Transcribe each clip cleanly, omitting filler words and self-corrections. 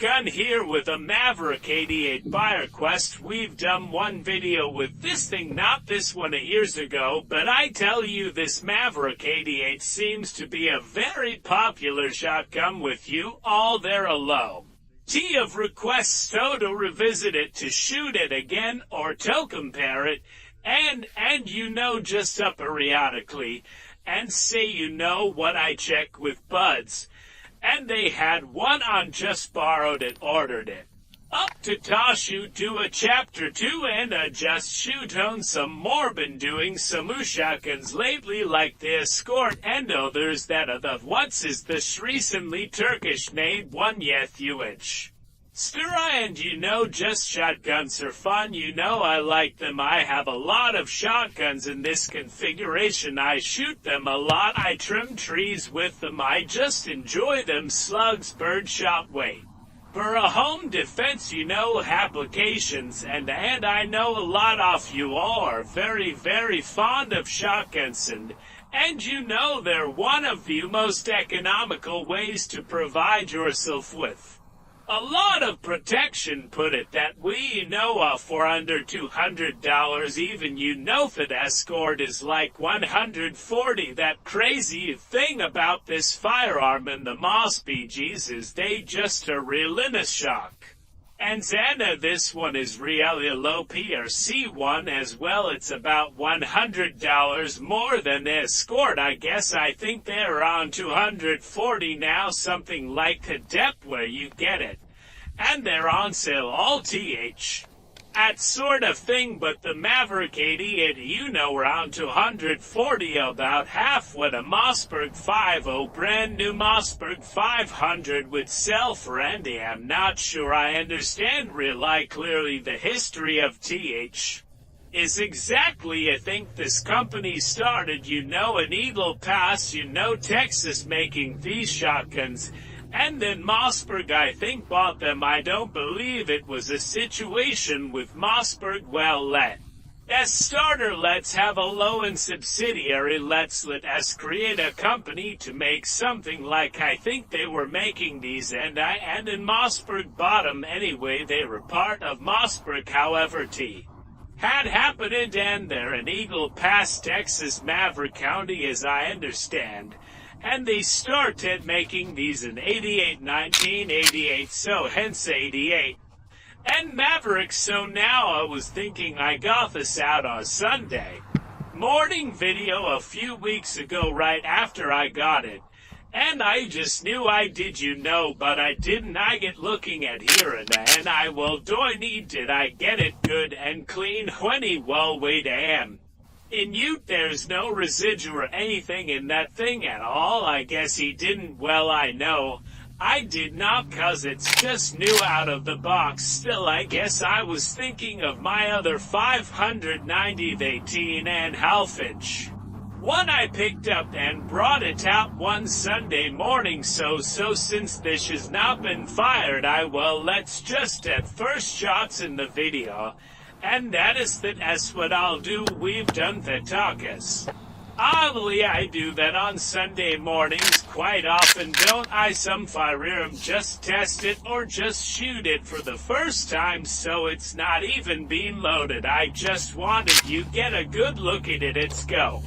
Shotgun here with a Maverick 88 FireQuest. We've done one video with this thing, not this one, years ago, but I tell you, this Maverick 88 seems to be a very popular shotgun with you all there alone. T of requests so to revisit it, to shoot it again, or to compare it, and just up periodically, and say what I check with buds. And they had one on just borrowed it, ordered it. Up to Tashu do a chapter 2 and a just shoot on some more, been doing some shotguns lately like the Escort and others that are the what's is this recently Turkish made one Yethuich. Skura and just shotguns are fun, I like them. I have a lot of shotguns in this configuration. I shoot them a lot, I trim trees with them, I just enjoy them. Slugs, birdshot, weight. For a home defense, applications, and I know a lot of you all are very, very fond of shotguns, and they're one of the most economical ways to provide yourself with a lot of protection, put it that we for under $200, even that Escort is like $140. That crazy thing about this firearm and the Moss BGs is they just a relentless shock. And Zana, this one is really low PRC one as well. It's about $100 more than the Escort. I think they're on $240 now, something like the depth where you get it. And they're on sale all th. That sort of thing, but the Maverick 88, around $240, about half what a Mossberg 50, brand new Mossberg 500 would sell for. And I'm not sure I understand clearly the history of th. Is exactly, I think this company started, in Eagle Pass, Texas, making these shotguns. And then Mossberg, I think, bought them. I don't believe it was a situation with Mossberg. Well, as starter, let's have a low-end subsidiary. Let us create a company to make something like I think they were making these, and in Mossberg bought them anyway. They were part of Mossberg, however, had happened, and they're in Eagle Pass, Texas, Maverick County, as I understand. And they started making these in 1988, so hence 88. And Maverick, so now I was thinking I got this out on Sunday morning video a few weeks ago right after I got it. And I just knew I did, but I didn't. I get looking at here and did I get it good and clean wait in Ute, there's no residue or anything in that thing at all. I guess he didn't. Well, I know I did not, 'cause it's just new out of the box. Still, I guess I was thinking of my other 590 18 and half inch one I picked up and brought it out one Sunday morning. So since this has not been fired, let's just at first shots in the video. And that's what I'll do. We've done the talkers. I do that on Sunday mornings quite often, don't I? Some firearm, just test it or just shoot it for the first time, so it's not even being loaded. I just wanted you get a good look at it. It's go.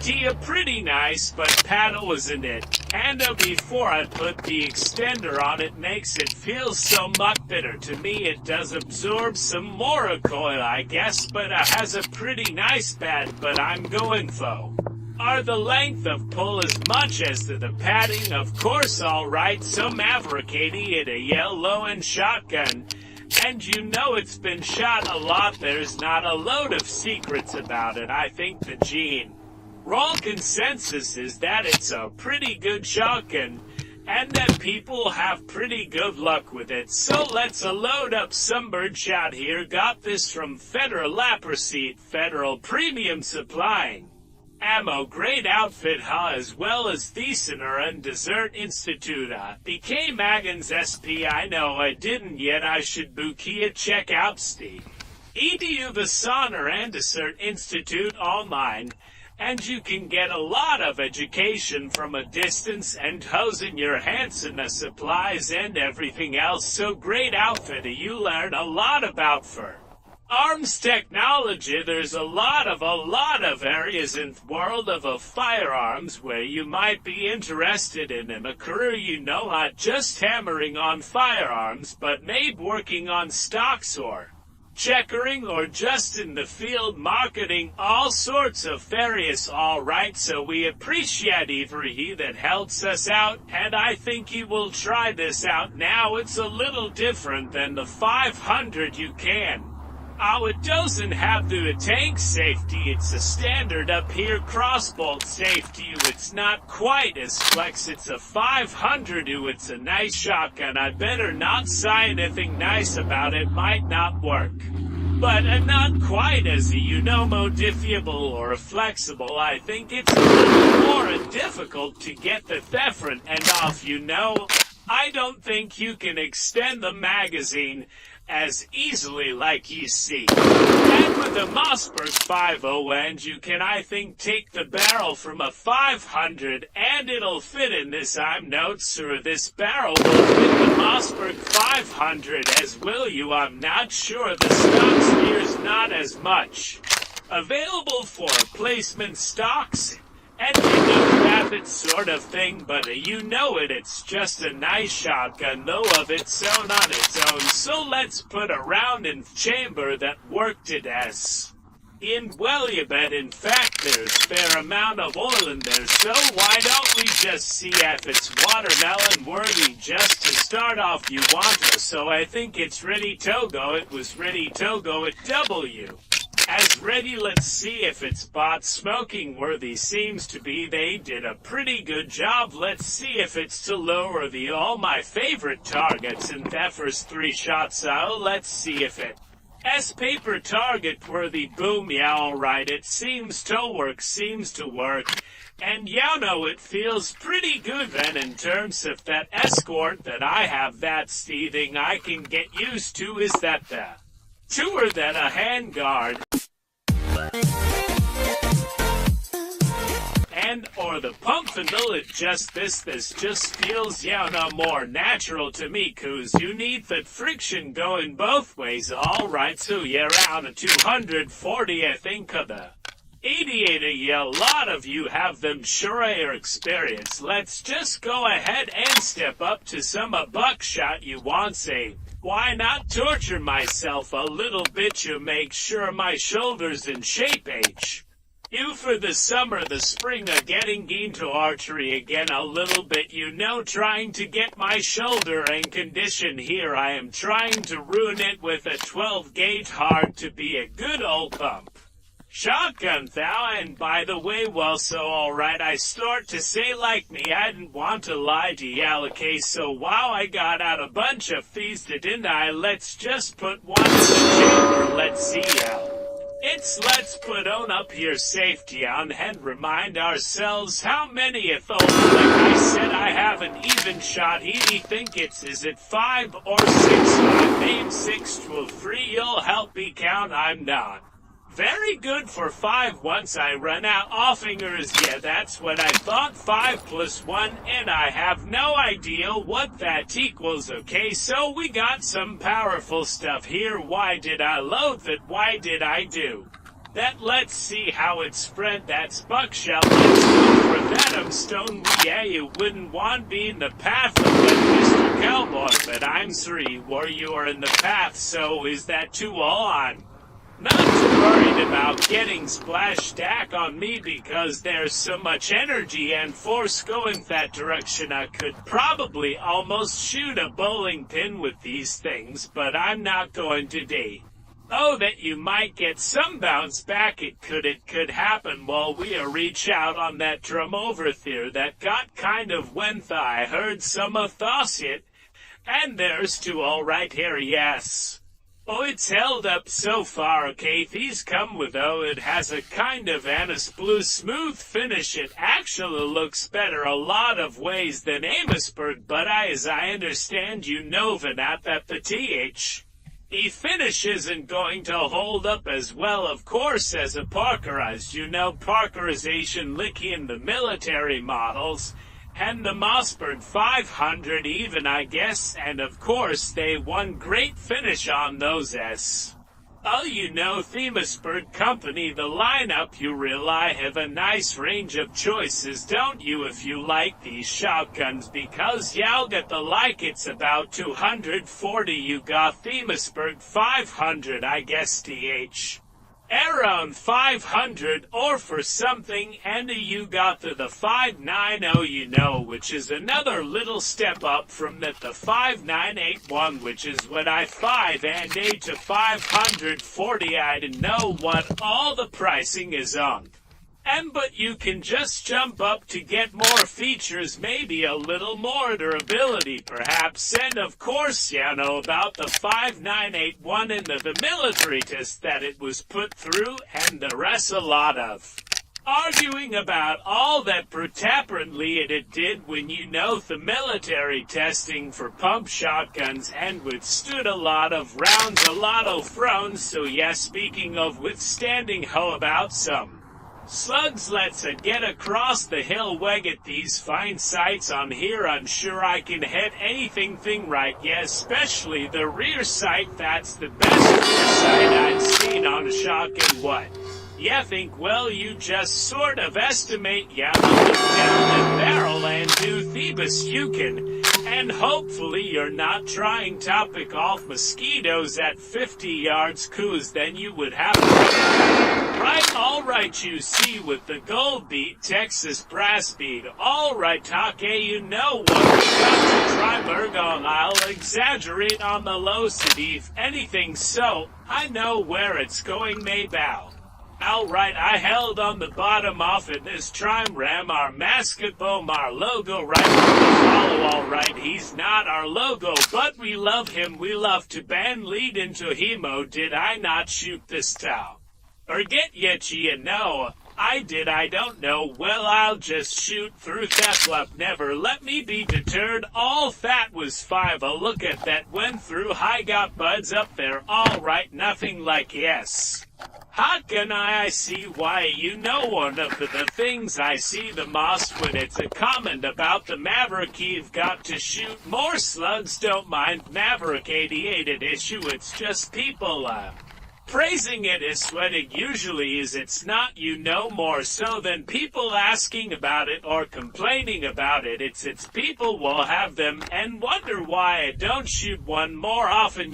Tia pretty nice, but paddle isn't it? And before I put the extender on, it makes it feel so much better to me. It does absorb some more recoil, I guess, but has a pretty nice pad. But I'm going for are the length of pull as much as the padding, of course. Alright, so Maverick 88, a yellow-end shotgun. And it's been shot a lot. There's not a load of secrets about it. I think the general consensus is that it's a pretty good shotgun, and that people have pretty good luck with it. So let's load up some birdshot here. Got this from Federal Lap Receipt, Federal Premium Supplying Ammo, great outfit, as well as Thiesener and Desert Institute. BK Magans SP, I know I didn't yet. I should Bukia check out Steve. EDU the Sonner and Desert Institute online. And you can get a lot of education from a distance and hose in your hands and the supplies and everything else. So great outfit, you learn a lot about arms technology. There's a lot of areas in the world of firearms where you might be interested in a career, not just hammering on firearms, but maybe working on stocks or checkering or just in the field marketing, all sorts of various. Alright, so we appreciate every that helps us out, and I think you will try this out now. It's a little different than the 500 you can. It doesn't have the tank safety, it's a standard up here crossbolt safety. It's not quite as flex, it's a 500. It's a nice shotgun. I better not say anything nice about it, might not work. But not quite as modifiable or flexible. I think it's a little more difficult to get the different and off. I don't think you can extend the magazine as easily like you see. And with the Mossberg 50 and you can, I think, take the barrel from a 500 and it'll fit in this. I'm not sure this barrel will fit the Mossberg 500 as will you. I'm not sure. The stock spear's not as much available for replacement stocks. And that sort of thing, but it's just a nice shotgun, though of its own on its own. So let's put a round in chamber that worked it as in. Well, you bet. In fact, there's fair amount of oil in there, so why don't we just see if it's watermelon worthy just to start off. You want to, so I think it's ready to go. It was ready to go at W. As ready. Let's see if it's bot smoking worthy. Seems to be. They did a pretty good job. Let's see if it's to lower the all my favorite targets in the first 3 shots. So let's see if it paper target worthy. Boom. Yeah, alright, it seems to work. And it feels pretty good then in terms of that escort that I have. That's the thing I can get used to, is that the tour that a handguard and or the pump vanilla. It just this just feels more natural to me, cause you need that friction going both ways. Alright, so around a 240 I think of the 88. A lot of you have them sure air experience. Let's just go ahead and step up to some buckshot. You want say, why not torture myself a little bit to make sure my shoulders in shape you for the summer, the spring, getting into archery again a little bit, trying to get my shoulder in condition here. I am trying to ruin it with a 12 gauge hard to be a good old pump shotgun thou. And by the way, well, so alright, I start to say like me, I didn't want to lie to y'all, okay, so wow, I got out a bunch of fees, didn't I? Let's just put one in the chamber. Let's see y'all. Let's put on up here safety on and remind ourselves how many like I said, I have an even shot. He think is it 5 or 6? I made 6 to a 3. You'll help me count. I'm not very good for 5 once I run out of fingers. Yeah, that's what I thought. 5 plus 1, and I have no idea what that equals. Okay, so we got some powerful stuff here. Why did I load that? Why did I do that? Let's see how it's spread. That's buckshot. Let's go for that stone. Yeah, you wouldn't want be in the path of that Mr. Cowboy, but I'm sorry, where you are in the path, so is that too all on? Not too worried about getting splash stack on me because there's so much energy and force going that direction. I could probably almost shoot a bowling pin with these things, but I'm not going to do. Oh, that you might get some bounce back. It could happen while we reach out on that drum over there that got kind of went. I heard some of thoughts it, and there's 2 all right here. Yes. Oh, it's held up so far, okay, these come with, it has a kind of Anise blue smooth finish. It actually looks better a lot of ways than Amosberg, but as I understand, Vanat that the The finish isn't going to hold up as well, of course, as a Parkerized. Parkerization licky in the military models, and the Mossberg 500 even, I guess, and of course they won great finish on those S. Oh, Themisberg Company, the lineup, you really have a nice range of choices, don't you, if you like these shotguns, because y'all get the like it's about 240, you got Themisberg 500, I guess, around 500 or for something, and you got the 590, which is another little step up from the 5981, which is what I 5 and 8 to 540. I don't know what all the pricing is on. But you can just jump up to get more features, maybe a little more durability perhaps, and of course about the 5981 and the military test that it was put through, and the rest a lot of arguing about all that apparently it did when the military testing for pump shotguns and withstood a lot of rounds, a lot of thrones. So yes, speaking of withstanding, how about some slugs? Let's get across the hill, weg at these fine sights on here. I'm sure I can hit anything right, yeah, especially the rear sight. That's the best rear sight I've seen on a shotgun. What? Yeah, think, well, you just sort of estimate, yeah, look down the barrel and do Thebes you can, and hopefully you're not trying to pick off mosquitoes at 50 yards, cause then you would have to. Right, alright, you see, with the gold beat, Texas brass beat, alright, Take, you know what, we got to try Burgon. I'll exaggerate on the low city, if anything, so I know where it's going, may bow. Alright, I held on the bottom off in this trim ram, our mascot bomb, our logo right from the follow. Alright, he's not our logo, but we love him, we love to band lead into hemo. Did I not shoot this towel? Or get yet, I did, I don't know, well I'll just shoot through Theflup, never let me be deterred. All that was 5, a look at that went through, I got buds up there, alright, nothing like yes. How can I see why one of the things I see the most when it's a comment about the Maverick, you've got to shoot more slugs, don't mind Maverick 88 at issue, it's just people praising it is what it usually is. It's not more so than people asking about it or complaining about it. It's people will have them and wonder why I don't shoot one more often,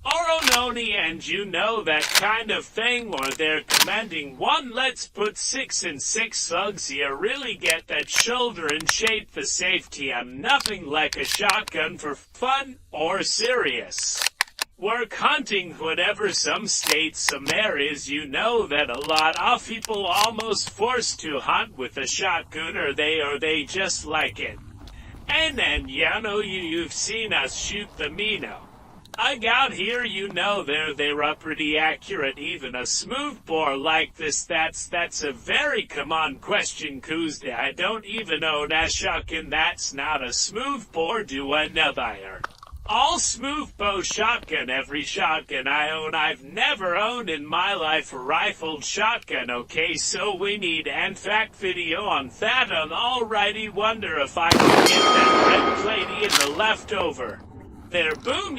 Orononi, and that kind of thing, or they're commending one. Let's put 6 and 6 slugs. You really get that shoulder and shape the safety. I'm nothing like a shotgun for fun or serious work hunting, whatever. Some states, some areas, that a lot of people almost forced to hunt with a shotgun, or they just like it. And then, you've seen us shoot the Mino. I got here, they're pretty accurate. Even a smooth bore like this, that's a very common question, cause I don't even own a shotgun that's not a smooth bore, do I know there? All smooth bow shotgun, every shotgun I own, I've never owned in my life a rifled shotgun, okay, so we need in fact video on that. On alrighty, wonder if I can get that red platey in the leftover. There, boom,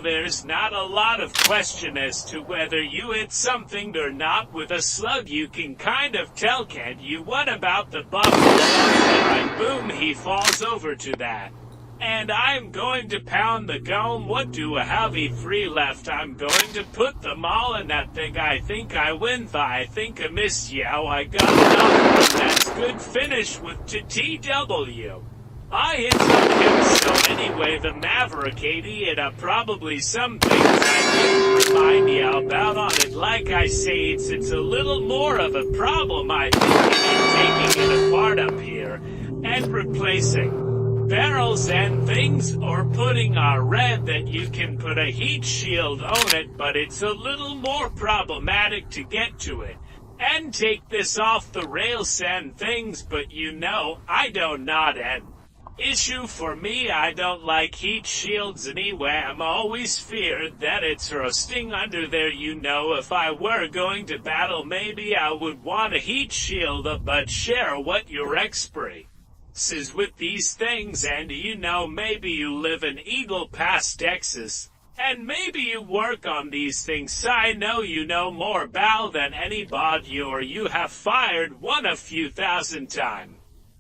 there's not a lot of question as to whether you hit something or not. With a slug you can kind of tell, can't you? What about the buffalo? Alright, boom, he falls over to that. And I'm going to pound the gum. What do I have? 3 left. I'm going to put them all in that thing. I think I win. I think I missed. Yeah, I got another one. That's good finish with TW. I hit some hits, so anyway, the Maverick 88, probably some things I didn't remind you about on it. Like I say, it's a little more of a problem, I think, in taking it apart up here and replacing barrels and things, or putting a red that you can put a heat shield on it, but it's a little more problematic to get to it and take this off the rails and things. But I don't not, and issue for me. I don't like heat shields anyway. I'm always feared that it's rusting under there. If I were going to battle, maybe I would want a heat shield, but share what your experience is with these things. And maybe you live in Eagle Pass, Texas, and maybe you work on these things. I know you know more about than anybody, or you have fired one a few thousand times.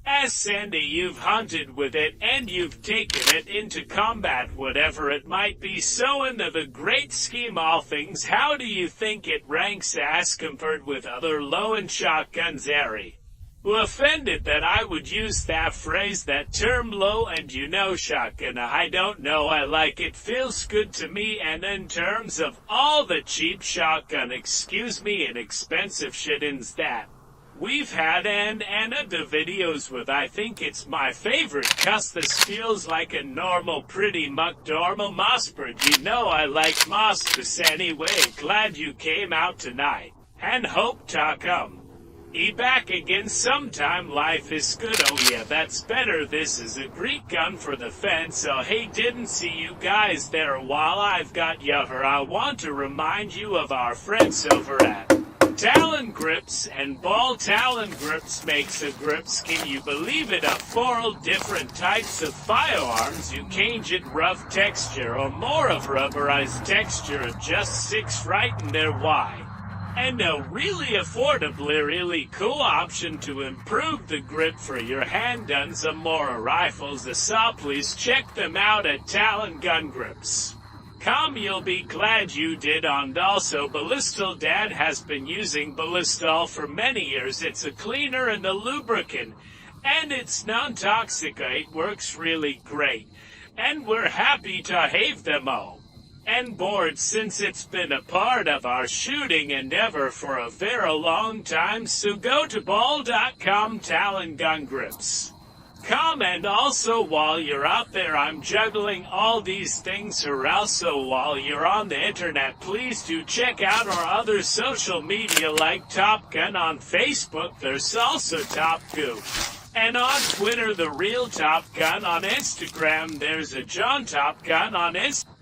As Sandy, you've hunted with it, and you've taken it into combat, whatever it might be. So in the great scheme of things, how do you think it ranks as compared with other low-end shotguns? Ari, who offended that I would use that phrase, that term low-end, shotgun. I don't know, I like it, feels good to me. And in terms of all the cheap shotgun, inexpensive shit-ins that we've had and the videos with, I think it's my favorite, 'cause this feels like a normal, pretty much normal Mossberg. I like Mossberg anyway. Glad you came out tonight, and hope to come back again sometime. Life is good, oh yeah, that's better. This is a Greek gun for the fence. So hey, didn't see you guys there. While I've got you here, I want to remind you of our friends over at Talon Grips and Ball. Talon Grips makes a grips, can you believe it, of 4 different types of firearms. You can get rough texture or more of rubberized texture of just 6 right in there. Why? And a really affordably, really cool option to improve the grip for your handguns or more rifles. So please check them out at Talon Gun Grips. You'll be glad you did. And also, Ballistal Dad has been using Ballistal for many years. It's a cleaner and a lubricant, and it's non-toxic. It works really great, and we're happy to have them all and board, since it's been a part of our shooting endeavor for a very long time. So go to ball.com, Talon Gun Grips. And also, while you're out there, I'm juggling all these things around, so while you're on the internet, please do check out our other social media like Top Gun on Facebook. There's also Top Goo, and on Twitter, The Real Top Gun. On Instagram, there's a John Top Gun on Instagram.